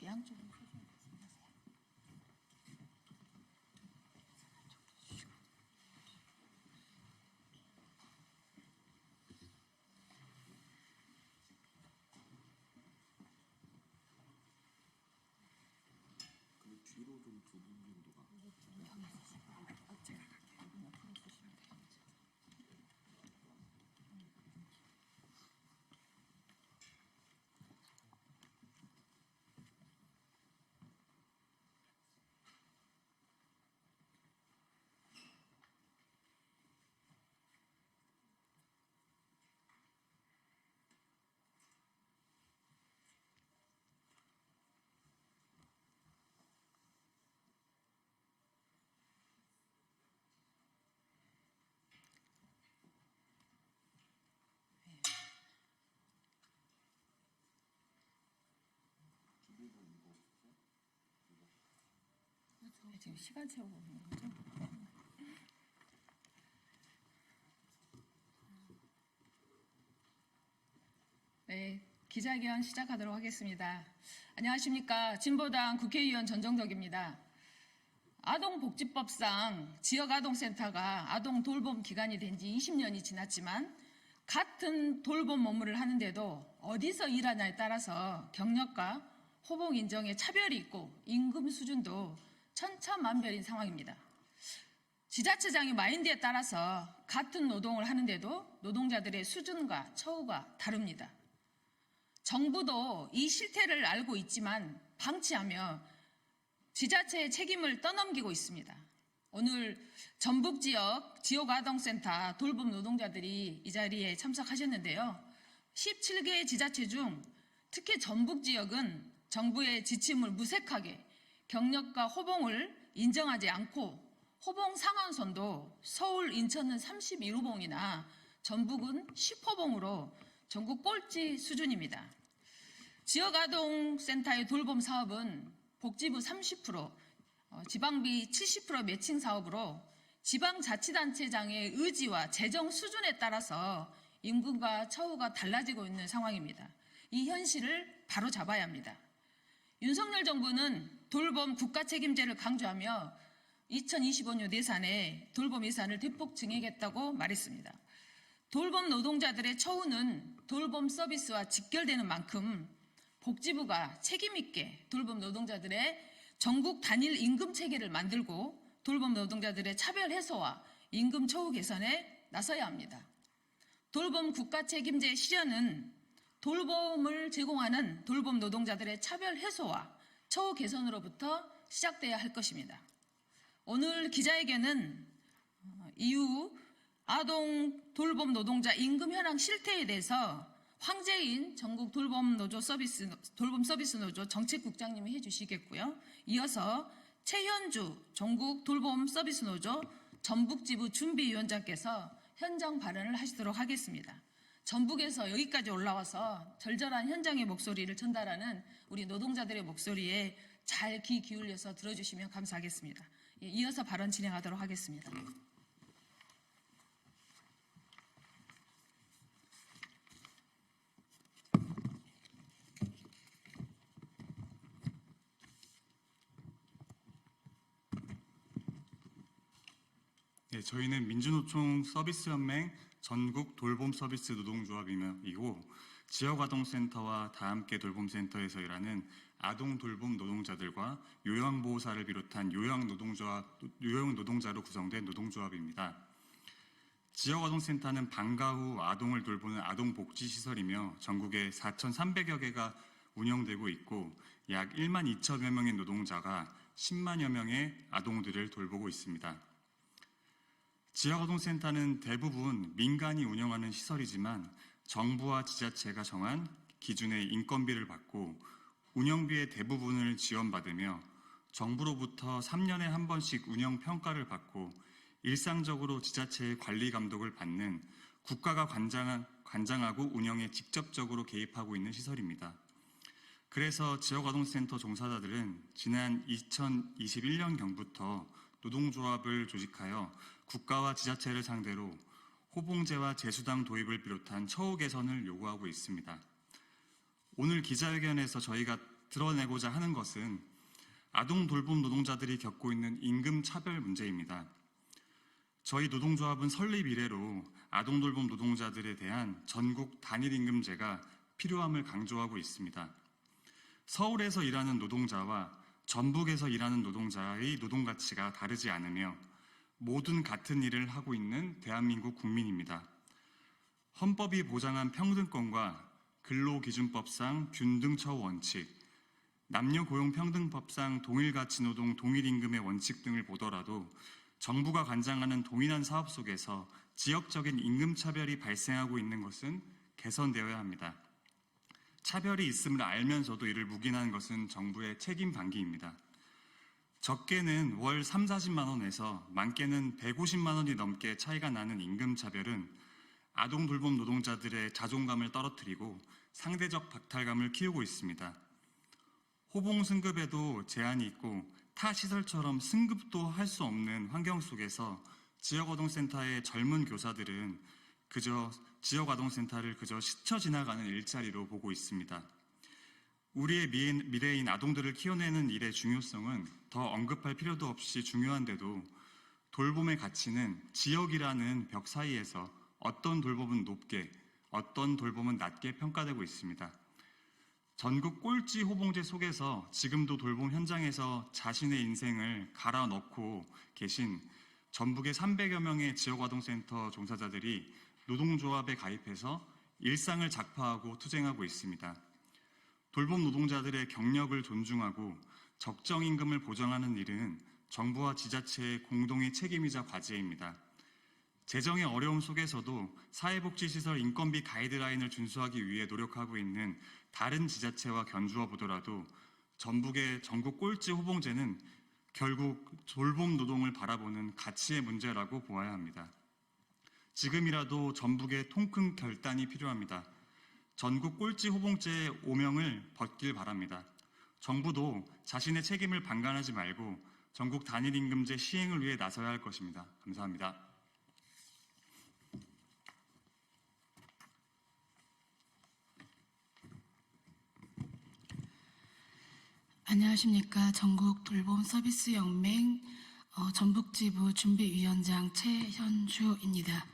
양쪽으로. 뒤로 좀 두 분 정도가. 제가 갈게요. 옆으로 쓰시면 돼요. 네, 지금 시간 채우고 있는 거죠? 네, 기자회견 시작하도록 하겠습니다. 안녕하십니까. 진보당 국회의원 전정덕입니다. 아동복지법상 지역아동센터가 아동 돌봄 기관이 된 지 20년이 지났지만 같은 돌봄 업무를 하는데도 어디서 일하냐에 따라서 경력과 호봉 인정에 차별이 있고 임금 수준도 천차만별인 상황입니다. 지자체장의 마인드에 따라서 같은 노동을 하는데도 노동자들의 수준과 처우가 다릅니다. 정부도 이 실태를 알고 있지만 방치하며 지자체의 책임을 떠넘기고 있습니다. 오늘 전북 지역 지역아동센터 돌봄 노동자들이 이 자리에 참석하셨는데요. 17개 지자체 중 특히 전북 지역은 정부의 지침을 무색하게 경력과 호봉을 인정하지 않고 호봉 상한선도 서울, 인천은 31호봉이나 전북은 10호봉으로 전국 꼴찌 수준입니다. 지역아동센터의 돌봄 사업은 복지부 30%, 지방비 70% 매칭 사업으로 지방자치단체장의 의지와 재정 수준에 따라서 임금과 처우가 달라지고 있는 상황입니다. 이 현실을 바로잡아야 합니다. 윤석열 정부는 돌봄 국가책임제를 강조하며 2025년 예산에 돌봄 예산을 대폭 증액했다고 말했습니다. 돌봄 노동자들의 처우는 돌봄 서비스와 직결되는 만큼 복지부가 책임있게 돌봄 노동자들의 전국 단일 임금 체계를 만들고 돌봄 노동자들의 차별 해소와 임금 처우 개선에 나서야 합니다. 돌봄 국가 책임제 실현은 돌봄을 제공하는 돌봄 노동자들의 차별 해소와 처우 개선으로부터 시작돼야 할 것입니다. 오늘 기자회견은 이후 아동 돌봄 노동자 임금 현황 실태에 대해서 황재인 전국 돌봄 서비스 노조 정책국장님이 해주시겠고요. 이어서 최현주 전국 돌봄 서비스 노조 전북지부 준비위원장께서 현장 발언을 하시도록 하겠습니다. 전북에서 여기까지 올라와서 절절한 현장의 목소리를 전달하는 우리 노동자들의 목소리에 잘 귀 기울여서 들어주시면 감사하겠습니다. 이어서 발언 진행하도록 하겠습니다. 네, 저희는 민주노총 서비스연맹 전국 돌봄 서비스 노동조합이고 지역아동센터와 다함께 돌봄센터에서 일하는 아동 돌봄 노동자들과 요양보호사를 비롯한 요양 노동자로 구성된 노동조합입니다. 지역아동센터는 방과 후 아동을 돌보는 아동복지시설이며 전국에 4,300여 개가 운영되고 있고 약 1만 2천여 명의 노동자가 10만여 명의 아동들을 돌보고 있습니다. 지역아동센터는 대부분 민간이 운영하는 시설이지만 정부와 지자체가 정한 기준의 인건비를 받고 운영비의 대부분을 지원받으며 정부로부터 3년에 한 번씩 운영평가를 받고 일상적으로 지자체의 관리 감독을 받는 국가가 관장하고 운영에 직접적으로 개입하고 있는 시설입니다. 그래서 지역아동센터 종사자들은 지난 2021년경부터 노동조합을 조직하여 국가와 지자체를 상대로 호봉제와 재수당 도입을 비롯한 처우 개선을 요구하고 있습니다. 오늘 기자회견에서 저희가 드러내고자 하는 것은 아동 돌봄 노동자들이 겪고 있는 임금 차별 문제입니다. 저희 노동조합은 설립 이래로 아동 돌봄 노동자들에 대한 전국 단일 임금제가 필요함을 강조하고 있습니다. 서울에서 일하는 노동자와 전북에서 일하는 노동자의 노동 가치가 다르지 않으며 모든 같은 일을 하고 있는 대한민국 국민입니다. 헌법이 보장한 평등권과 근로기준법상 균등처우 원칙, 남녀고용평등법상 동일가치노동 동일임금의 원칙 등을 보더라도 정부가 관장하는 동일한 사업 속에서 지역적인 임금차별이 발생하고 있는 것은 개선되어야 합니다. 차별이 있음을 알면서도 이를 묵인하는 것은 정부의 책임 방기입니다. 적게는 월 3, 40만 원에서 많게는 150만 원이 넘게 차이가 나는 임금차별은 아동 돌봄 노동자들의 자존감을 떨어뜨리고 상대적 박탈감을 키우고 있습니다. 호봉 승급에도 제한이 있고 타 시설처럼 승급도 할 수 없는 환경 속에서 지역아동센터의 젊은 교사들은 그저 지역아동센터를 그저 스쳐 지나가는 일자리로 보고 있습니다. 우리의 미래인 아동들을 키워내는 일의 중요성은 더 언급할 필요도 없이 중요한데도 돌봄의 가치는 지역이라는 벽 사이에서 어떤 돌봄은 높게, 어떤 돌봄은 낮게 평가되고 있습니다. 전국 꼴찌 호봉제 속에서 지금도 돌봄 현장에서 자신의 인생을 갈아 넣고 계신 전북의 300여 명의 지역아동센터 종사자들이 노동조합에 가입해서 일상을 작파하고 투쟁하고 있습니다. 돌봄 노동자들의 경력을 존중하고 적정 임금을 보장하는 일은 정부와 지자체의 공동의 책임이자 과제입니다. 재정의 어려움 속에서도 사회복지시설 인건비 가이드라인을 준수하기 위해 노력하고 있는 다른 지자체와 견주어 보더라도 전북의 전국 꼴찌 호봉제는 결국 돌봄 노동을 바라보는 가치의 문제라고 보아야 합니다. 지금이라도 전북의 통큰 결단이 필요합니다. 전국 꼴찌 호봉제의 오명을 벗길 바랍니다. 정부도 자신의 책임을 방관하지 말고 전국 단일 임금제 시행을 위해 나서야 할 것입니다. 감사합니다. 안녕하십니까. 전국 돌봄 서비스 연맹 전북지부 준비위원장 최현주입니다.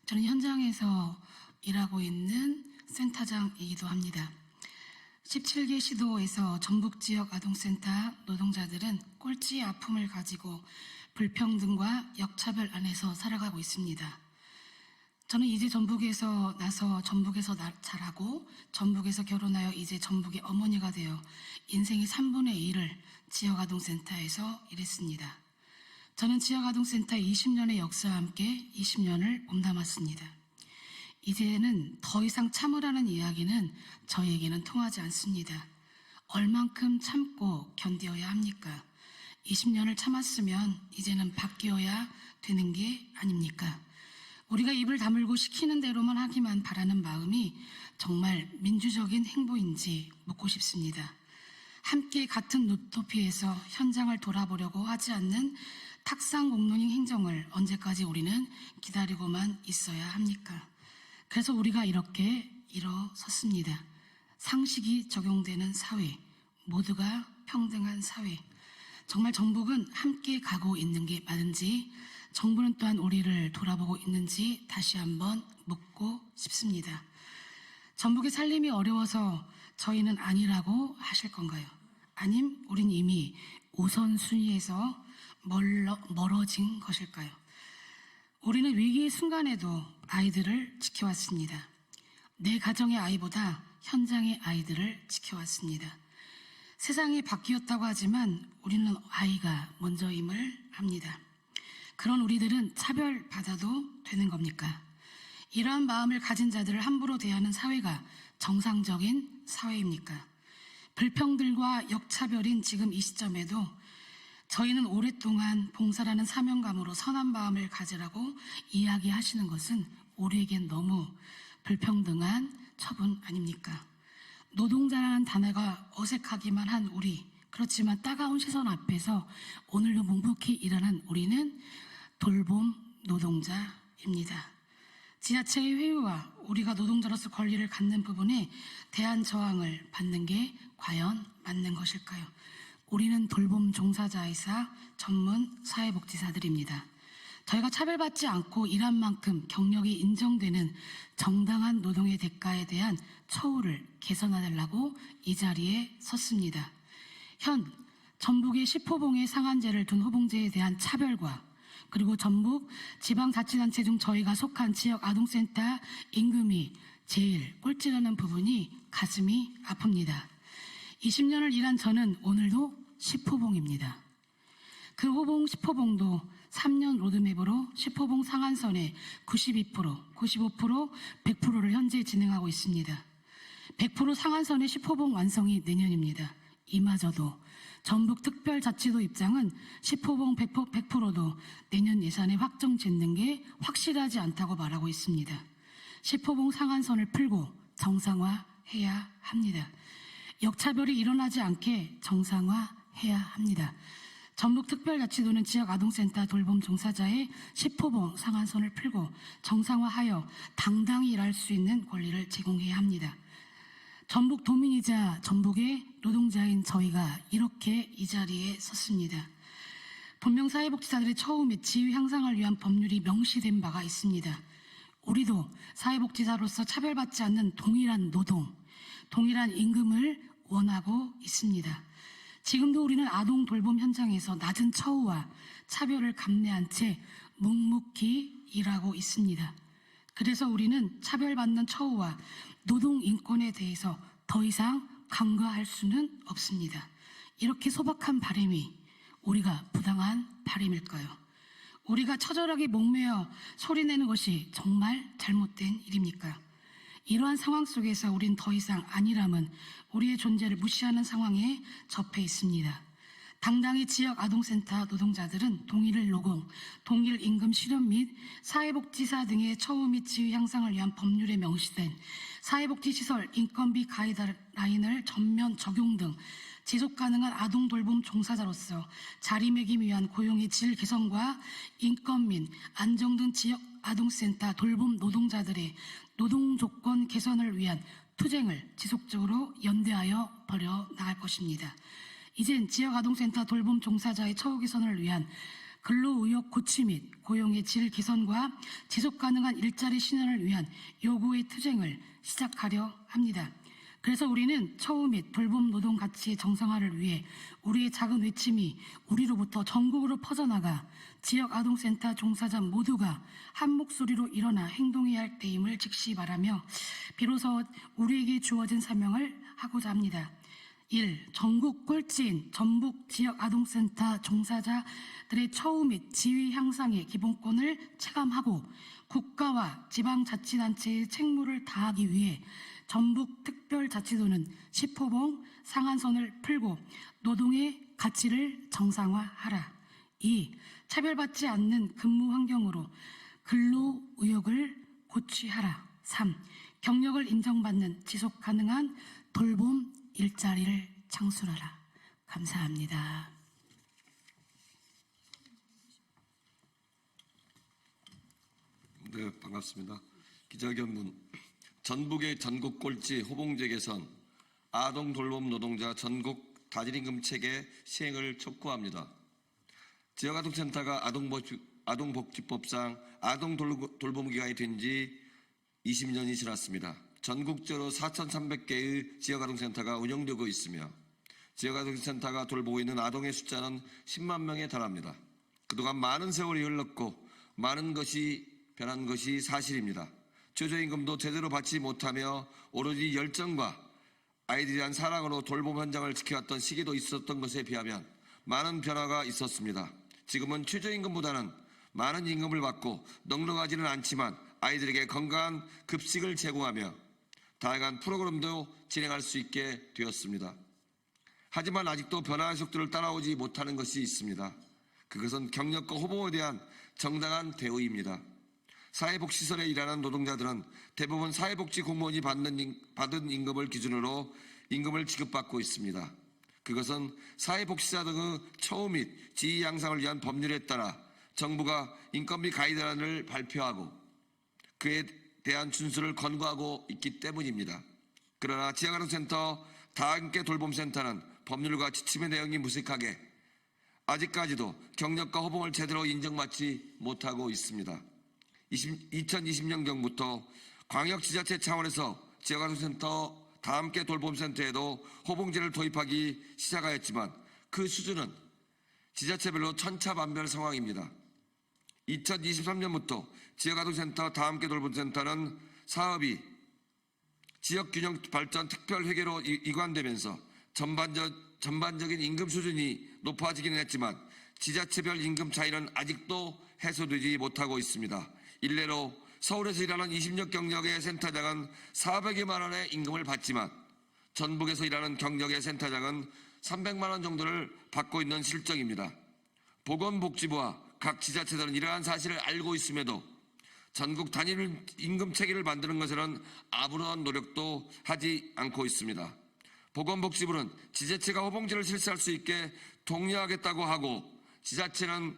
저는 현장에서 일하고 있는 센터장이기도 합니다. 17개 시도에서 전북 지역 아동센터 노동자들은 꼴찌의 아픔을 가지고 불평등과 역차별 안에서 살아가고 있습니다. 저는 이제 전북에서 나서 전북에서 자라고 전북에서 결혼하여 이제 전북의 어머니가 되어 인생의 3분의 1을 지역아동센터에서 일했습니다. 저는 지역아동센터 20년의 역사와 함께 20년을 몸담았습니다. 이제는 더 이상 참으라는 이야기는 저에게는 통하지 않습니다. 얼만큼 참고 견뎌야 합니까? 20년을 참았으면 이제는 바뀌어야 되는 게 아닙니까? 우리가 입을 다물고 시키는 대로만 하기만 바라는 마음이 정말 민주적인 행보인지 묻고 싶습니다. 함께 같은 루토피에서 현장을 돌아보려고 하지 않는 탁상 공론인 행정을 언제까지 우리는 기다리고만 있어야 합니까? 그래서 우리가 이렇게 일어섰습니다. 상식이 적용되는 사회, 모두가 평등한 사회. 정말 전북은 함께 가고 있는 게 맞은지, 정부는 또한 우리를 돌아보고 있는지 다시 한번 묻고 싶습니다. 전북의 살림이 어려워서 저희는 아니라고 하실 건가요? 아님 우린 이미 우선순위에서 멀어진 것일까요? 우리는 위기의 순간에도 아이들을 지켜왔습니다. 내 가정의 아이보다 현장의 아이들을 지켜왔습니다. 세상이 바뀌었다고 하지만 우리는 아이가 먼저임을 합니다. 그런 우리들은 차별받아도 되는 겁니까? 이러한 마음을 가진 자들을 함부로 대하는 사회가 정상적인 사회입니까? 불평들과 역차별인 지금 이 시점에도 저희는 오랫동안 봉사라는 사명감으로 선한 마음을 가지라고 이야기하시는 것은 우리에겐 너무 불평등한 처분 아닙니까? 노동자라는 단어가 어색하기만 한 우리, 그렇지만 따가운 시선 앞에서 오늘도 묵묵히 일하는 우리는 돌봄 노동자입니다. 지자체의 회유와 우리가 노동자로서 권리를 갖는 부분에 대한 저항을 받는 게 과연 맞는 것일까요? 우리는 돌봄 종사자이사 전문 사회복지사들입니다. 저희가 차별받지 않고 일한 만큼 경력이 인정되는 정당한 노동의 대가에 대한 처우를 개선하려고 이 자리에 섰습니다. 현 전북의 10호봉에 상한제를 둔 호봉제에 대한 차별과 그리고 전북 지방자치단체 중 저희가 속한 지역 아동센터 임금이 제일 꼴찌라는 부분이 가슴이 아픕니다. 20년을 일한 저는 오늘도 10호봉입니다. 그 호봉 10호봉도 3년 로드맵으로 10호봉 상한선의 92%, 95%, 100%를 현재 진행하고 있습니다. 100% 상한선의 10호봉 완성이 내년입니다. 이마저도 전북특별자치도 입장은 10호봉 100%도 내년 예산에 확정 짓는 게 확실하지 않다고 말하고 있습니다. 10호봉 상한선을 풀고 정상화해야 합니다. 역차별이 일어나지 않게 정상화해야 합니다. 전북특별자치도는 지역아동센터 돌봄 종사자의 10호봉 상한선을 풀고 정상화하여 당당히 일할 수 있는 권리를 제공해야 합니다. 전북 도민이자 전북의 노동자인 저희가 이렇게 이 자리에 섰습니다. 본명 사회복지사들의 처우 및 지위 향상을 위한 법률이 명시된 바가 있습니다. 우리도 사회복지사로서 차별받지 않는 동일한 노동, 동일한 임금을 원하고 있습니다. 지금도 우리는 아동 돌봄 현장에서 낮은 처우와 차별을 감내한 채 묵묵히 일하고 있습니다. 그래서 우리는 차별받는 처우와 노동 인권에 대해서 더 이상 간과할 수는 없습니다. 이렇게 소박한 바람이 우리가 부당한 바람일까요? 우리가 처절하게 목매어 소리내는 것이 정말 잘못된 일입니까? 이러한 상황 속에서 우린 더 이상 아니라면 우리의 존재를 무시하는 상황에 접해 있습니다. 당당히 지역 아동센터 노동자들은 동일 노동, 동일 임금 실현 및 사회복지사 등의 처우 및 지위 향상을 위한 법률에 명시된 사회복지시설 인건비 가이드라인을 전면 적용 등 지속가능한 아동 돌봄 종사자로서 자리매김 위한 고용의 질 개선과 인권 및 안정 등 지역 아동센터 돌봄 노동자들의 노동 조건 개선을 위한 투쟁을 지속적으로 연대하여 벌여 나갈 것입니다. 이젠 지역아동센터 돌봄 종사자의 처우 개선을 위한 근로의욕 고취 및 고용의 질 개선과 지속가능한 일자리 실현을 위한 요구의 투쟁을 시작하려 합니다. 그래서 우리는 처우 및 돌봄 노동 가치의 정상화를 위해 우리의 작은 외침이 우리로부터 전국으로 퍼져나가 지역 아동센터 종사자 모두가 한 목소리로 일어나 행동해야 할 때임을 즉시 말하며 비로소 우리에게 주어진 사명을 하고자 합니다. 1. 전국 꼴찌인 전북 지역 아동센터 종사자들의 처우 및 지위 향상의 기본권을 체감하고 국가와 지방자치단체의 책무를 다하기 위해 전북특별자치도는 10호봉 상한선을 풀고 노동의 가치를 정상화하라. 2. 차별받지 않는 근무 환경으로 근로의욕을 고취하라. 3. 경력을 인정받는 지속가능한 돌봄 일자리를 창출하라. 감사합니다. 네, 반갑습니다. 기자견문. 전북의 전국 꼴찌 호봉제 개선, 아동 돌봄 노동자 전국 단일임금 체계 시행을 촉구합니다. 지역아동센터가 아동복지법상 아동 돌봄 기관이 된 지 20년이 지났습니다. 전국적으로 4,300개의 지역아동센터가 운영되고 있으며 지역아동센터가 돌보고 있는 아동의 숫자는 10만 명에 달합니다. 그동안 많은 세월이 흘렀고 많은 것이 변한 것이 사실입니다. 최저임금도 제대로 받지 못하며 오로지 열정과 아이들에 대한 사랑으로 돌봄 현장을 지켜왔던 시기도 있었던 것에 비하면 많은 변화가 있었습니다. 지금은 최저임금보다는 많은 임금을 받고 넉넉하지는 않지만 아이들에게 건강한 급식을 제공하며 다양한 프로그램도 진행할 수 있게 되었습니다. 하지만 아직도 변화의 속도를 따라오지 못하는 것이 있습니다. 그것은 경력과 호봉에 대한 정당한 대우입니다. 사회복지시설에 일하는 노동자들은 대부분 사회복지 공무원이 받은 임금을 기준으로 임금을 지급받고 있습니다. 그것은 사회복지사 등의 처우 및 지위 향상을 위한 법률에 따라 정부가 인건비 가이드라인을 발표하고 그에 대한 준수를 권고하고 있기 때문입니다. 그러나 지역아동센터 다함께 돌봄센터는 법률과 지침의 내용이 무색하게 아직까지도 경력과 호봉을 제대로 인정받지 못하고 있습니다. 2020년경부터 광역지자체 차원에서 지역아동센터 다함께 돌봄센터에도 호봉제를 도입하기 시작하였지만 그 수준은 지자체별로 천차만별 상황입니다. 2023년부터 지역아동센터 다함께 돌봄센터는 사업이 지역균형발전 특별회계로 이관되면서 전반적인 임금 수준이 높아지기는 했지만 지자체별 임금 차이는 아직도 해소되지 못하고 있습니다. 일례로 서울에서 일하는 20년 경력의 센터장은 400여만 원의 임금을 받지만 전북에서 일하는 경력의 센터장은 300만 원 정도를 받고 있는 실정입니다. 보건복지부와 각 지자체들은 이러한 사실을 알고 있음에도 전국 단일 임금 체계를 만드는 것에는 아무런 노력도 하지 않고 있습니다. 보건복지부는 지자체가 호봉제를 실시할 수 있게 독려하겠다고 하고 지자체는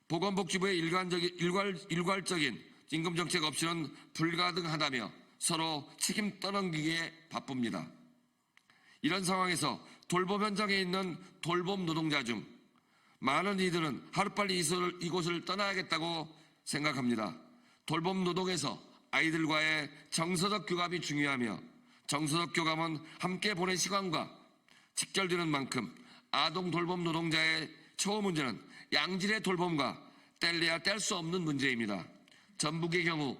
보건복지부의 일괄적인 임금정책 없이는 불가능하다며 서로 책임 떠넘기기에 바쁩니다. 이런 상황에서 돌봄 현장에 있는 돌봄 노동자 중 많은 이들은 하루빨리 이곳을 떠나야겠다고 생각합니다. 돌봄 노동에서 아이들과의 정서적 교감이 중요하며 정서적 교감은 함께 보낸 시간과 직결되는 만큼 아동 돌봄 노동자의 처우 문제는 양질의 돌봄과 뗄래야 뗄 수 없는 문제입니다. 전북의 경우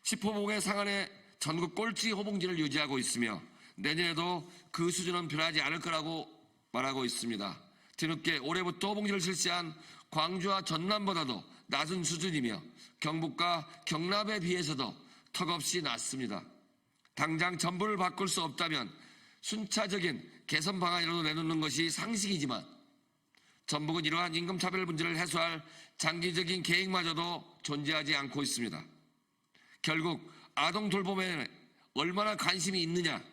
10호봉의 상한의 전국 꼴찌 호봉제를 유지하고 있으며 내년에도 그 수준은 변하지 않을 거라고 말하고 있습니다. 뒤늦게 올해부터 호봉제를 실시한 광주와 전남보다도 낮은 수준이며 경북과 경남에 비해서도 턱없이 낮습니다. 당장 전부를 바꿀 수 없다면 순차적인 개선 방안이라도 내놓는 것이 상식이지만 전북은 이러한 임금차별 문제를 해소할 장기적인 계획마저도 존재하지 않고 있습니다. 결국 아동 돌봄에 얼마나 관심이 있느냐,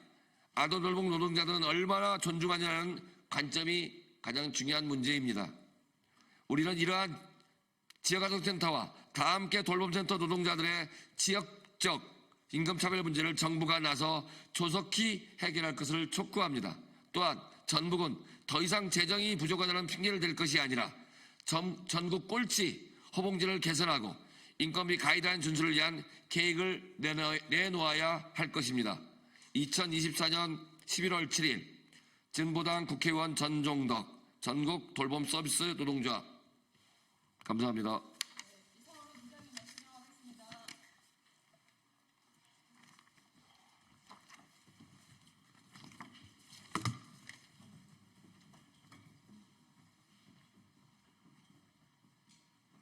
아동 돌봄 노동자들은 얼마나 존중하냐는 관점이 가장 중요한 문제입니다. 우리는 이러한 지역아동센터와 다함께 돌봄센터 노동자들의 지역적 임금차별 문제를 정부가 나서 조속히 해결할 것을 촉구합니다. 또한 전북은 더 이상 재정이 부족하다는 핑계를 댈 것이 아니라 전국 꼴찌 호봉제를 개선하고 인건비 가이드라인 준수를 위한 계획을 내놓아야 할 것입니다. 2024년 11월 7일 진보당 국회의원 전종덕 전국 돌봄 서비스 노동자. 감사합니다.